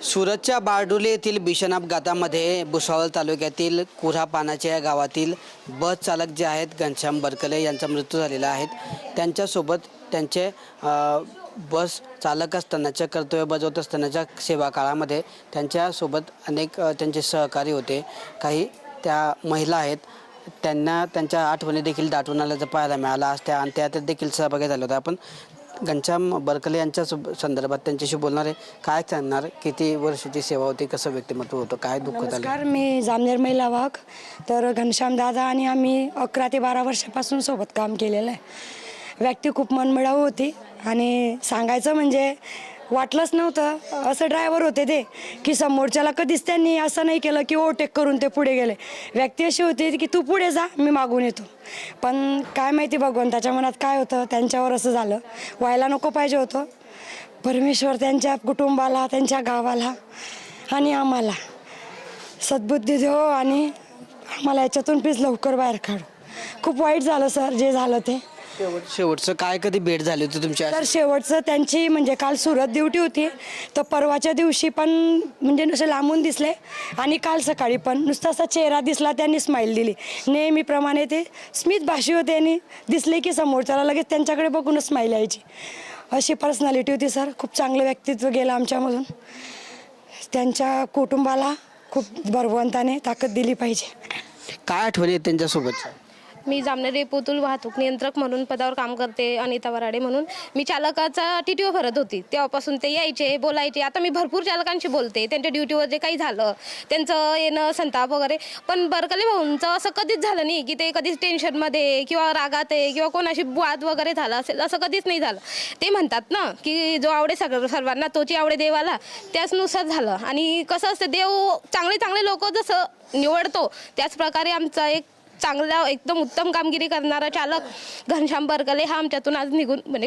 सुरतच्या बारडोली येथील भीषण अपघातामध्ये भुसावळ तालुक्यातील कुऱ्हापानाच्या या गावातील बस चालक जे आहेत घनश्याम बरकले यांचा मृत्यू झालेला आहे। त्यांच्यासोबत त्यांचे बस चालक असतानाच्या कर्तव्य बजावत असतानाच्या सेवा काळामध्ये त्यांच्यासोबत अनेक त्यांचे सहकारी होते। काही त्या महिला आहेत, त्यांना त्यांच्या आठवणी देखील दाटून आल्याचं पाहायला मिळालं आज त्या आणि त्यात देखील सहभागी झाले होते। आपण घनश्याम बरकले यांच्या संदर्भात त्यांच्याशी बोलणार आहे। काय सांगणार, किती वर्षाची सेवा होती, कसं व्यक्तिमत्व होतं, काय दुःख झालं? नमस्कार, मी जामनेर महिला वाहक। तर घनश्याम दादा आणि आम्ही 11 ते 12 वर्षापासून सोबत काम केलेलं आहे। व्यक्ती खूप मनमिळाऊ होती आणि सांगायचं म्हणजे वाटलंच नव्हतं, असं ड्रायव्हर होते ते की समोरच्याला कधीच त्यांनी असं नाही केलं की ओव्हरटेक करून ते पुढे गेले। व्यक्ती अशी होती की तू पुढे जा, मी मागून येतो। पण काय माहिती भगवंताच्या मनात काय होतं, त्यांच्यावर असं झालं। व्हायला नको पाहिजे होतं। परमेश्वर त्यांच्या कुटुंबाला, त्यांच्या गावाला आणि आम्हाला सद्बुद्धी देव आणि आम्हाला याच्यातून प्लीज लवकर बाहेर काढू। खूप वाईट झालं सर, जे झालं ते। शेवटचं काय कधी भेट झाली होती तुमच्या? तर शेवटचं त्यांची म्हणजे काल सुरत ड्युटी होती, तर परवाच्या दिवशी पण म्हणजे नुसते लांबून दिसले आणि काल सकाळी पण नुसता असा चेहरा दिसला, त्यांनी स्माईल दिली। नेहमीप्रमाणे ते स्मित भाषी होते आणि दिसले की समोरच्याला लगेच त्यांच्याकडे बघूनच स्माईल यायची, अशी पर्सनॅलिटी होती सर। खूप चांगलं व्यक्तित्व गेलं आमच्यामधून। त्यांच्या कुटुंबाला खूप भगवंताने ताकद दिली पाहिजे। काय आठवणी आहेत त्यांच्यासोबतच्या? मी जामनेर डेपोतील वाहतूक नियंत्रक म्हणून पदावर काम करते, अनिता वराडे म्हणून। मी चालकाचा TTO भरत होती, तेव्हापासून ते यायचे, बोलायचे। आता मी भरपूर चालकांशी बोलते, त्यांच्या ड्युटीवर जे काही झालं, त्यांचं येणं, संताप वगैरे। पण बरकले भाऊंचं असं कधीच झालं नाही की ते कधीच टेन्शनमध्ये किंवा रागात आहे किंवा कोणाशी वाद वगैरे झाला असेल, असं कधीच नाही झालं। ते म्हणतात ना की जो आवडे सर्वांना तोची आवडे देवाला, त्याचनुसार झालं। आणि कसं असतं, देव चांगले चांगले लोक जसं निवडतो, त्याच प्रकारे आमचा एक चांगला एकदम उत्तम कामगिरी करणारा चालक घनश्याम बरकले हा आमच्यातून आज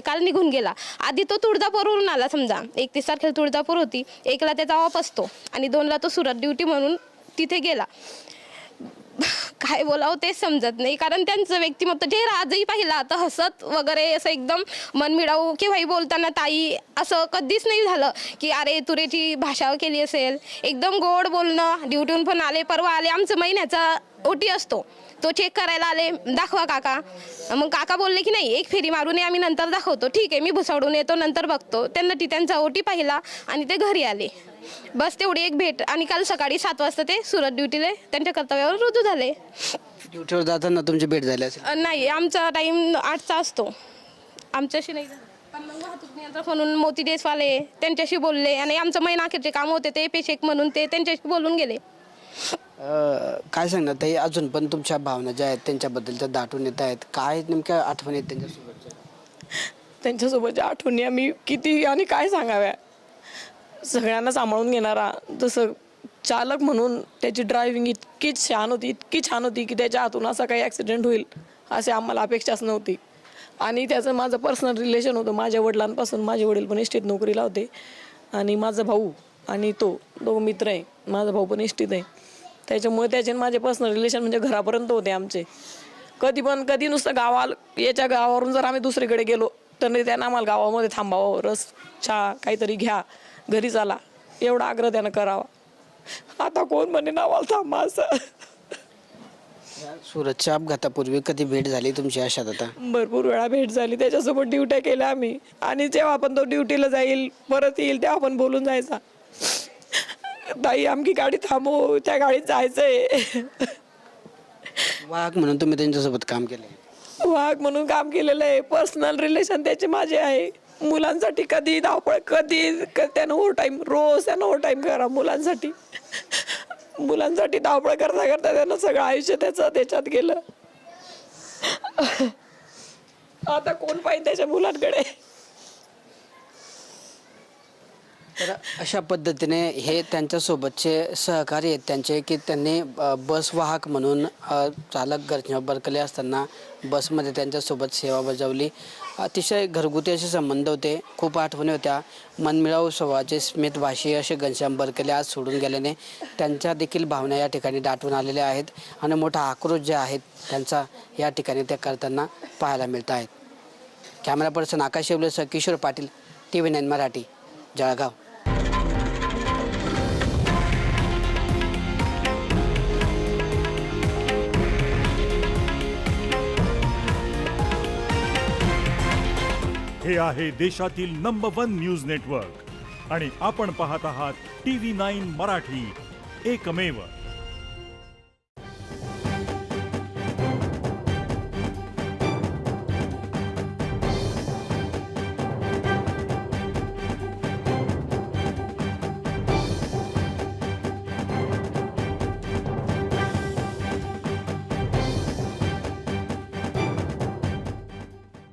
काल निघून गेला। आधी तो तुळजापूरवरून आला, समजा 31 तारखेला तुळजापूर होती, 1ला त्याचा ऑफ असतो आणि 2ला तो सुरत ड्युटी म्हणून तिथे गेला। काय बोलावं तेच समजत नाही, कारण त्यांचं व्यक्तिमत्व जे आजही पाहिला तर हसत वगैरे असं एकदम मनमिळाऊ, केव्हाही बोलताना ताई असं कधीच नाही झालं की अरे तुरेची भाषा केली असेल। एकदम गोड बोलणं। ड्युटीहून पण आले, परवा आले, आमचं महिन्याचा OT असतो, तो चेक करायला आले, दाखवा काका। मग काका बोलले की नाही, एक फेरी मारून आम्ही नंतर दाखवतो। ठीक आहे, मी भुसावळून येतो, नंतर बघतो। त्यांना त्यांचा OT पाहिला आणि ते घरी आले, बस तेवढी एक भेट। आणि काल सकाळी 7 वाजता ते सुरत ड्युटीला त्यांच्या कर्तव्यावर रुजू झाले। ड्युटीवर जाताना तुमची भेट झाली असेल? नाही, आमचा टाईम 8चा असतो, आमच्याशी नाही झालं। पण मग वाहतूक नियंत्रक म्हणून मोती देशवाले त्यांच्याशी बोलले आणि आमचं महिना अखेरचे काम होते ते पेशेक म्हणून ते त्यांच्याशी बोलून गेले। काय सांगणार ताई, अजून पण तुमच्या भावना ज्या आहेत त्यांच्याबद्दलच्या दाटून येत आहेत? काय नेमक्या आठवणी आहेत त्यांच्यासोबतच्या? त्यांच्यासोबतच्या आठवणी आम्ही किती आणि काय सांगाव्या। सगळ्यांना सांभाळून घेणारा, जसं चालक म्हणून त्याची ड्रायव्हिंग इतकी छान होती की त्याच्या हातून असा काही ॲक्सिडेंट होईल असे आम्हाला अपेक्षाच नव्हती। आणि त्याचं माझं पर्सनल रिलेशन होतं माझ्या वडिलांपासून। माझे वडील पण इस्टेट नोकरीला होते आणि माझा भाऊ आणि तो दोघं मित्र आहे। माझा भाऊ पण इस्टेट आहे, त्याच्यामुळे त्याचे माझे पर्सनल रिलेशन म्हणजे घरापर्यंत होते आमचे। कधी नुसतं याच्या गावावरून जर आम्ही दुसरीकडे गेलो तर त्यानं आम्हाला गावामध्ये थांबावं, रस चहा काहीतरी घ्या, घरी चाला, एवढा आग्रह त्यानं करावा। आता कोण म्हणे नावाला थांबा असं। सुरतच्या अपघातापूर्वी कधी भेट झाली तुमची अशात? आता भरपूर वेळा भेट झाली, त्याच्यासोबत ड्युट्या केल्या आम्ही। आणि जेव्हा आपण तो ड्युटीला जाईल, परत येईल, तेव्हा आपण बोलून जायचा, ताई आमची गाडी थांबव, त्या गाडीत जायचंय। वाहक म्हणून तुम्ही त्यांच्यासोबत काम केलं? वाहक म्हणून काम केलेलं आहे। पर्सनल रिलेशन त्याचे माझे आहे। मुलांसाठी कधी धावपळ, त्यानं ओव्हरटाईम, रोज त्यानं ओव्हरटाईम करा मुलांसाठी। मुलांसाठी धावपळ करता करता त्यानं सगळं आयुष्य त्याच्यात गेलं। आता कोण पाहिजे त्याच्या मुलांकडे? तर अशा पद्धतीने हे त्यांच्यासोबतचे सहकारी आहेत त्यांचे, की त्यांनी बस वाहक म्हणून चालक घनश्याम बरकले असताना बसमध्ये त्यांच्यासोबत सेवा बजावली। अतिशय घरगुती असे संबंध होते, खूप आठवणी होत्या। मनमिळाऊ स्वभावाचे स्मित भाषी असे घनश्याम बरकले आज सोडून गेल्याने त्यांच्या देखील भावना या ठिकाणी दाटून आलेल्या आहेत आणि मोठा आक्रोश जे आहेत त्यांचा या ठिकाणी त्या करताना पाहायला मिळत आहेत। कॅमेरा पर्सन आकाश शेवलेसह किशोर पाटील, TV9 मराठी, जळगाव। हे आहे देशातील नंबर 1 न्यूज नेटवर्क आणि आपण पाहत आहात TV9 मराठी, एकमेव.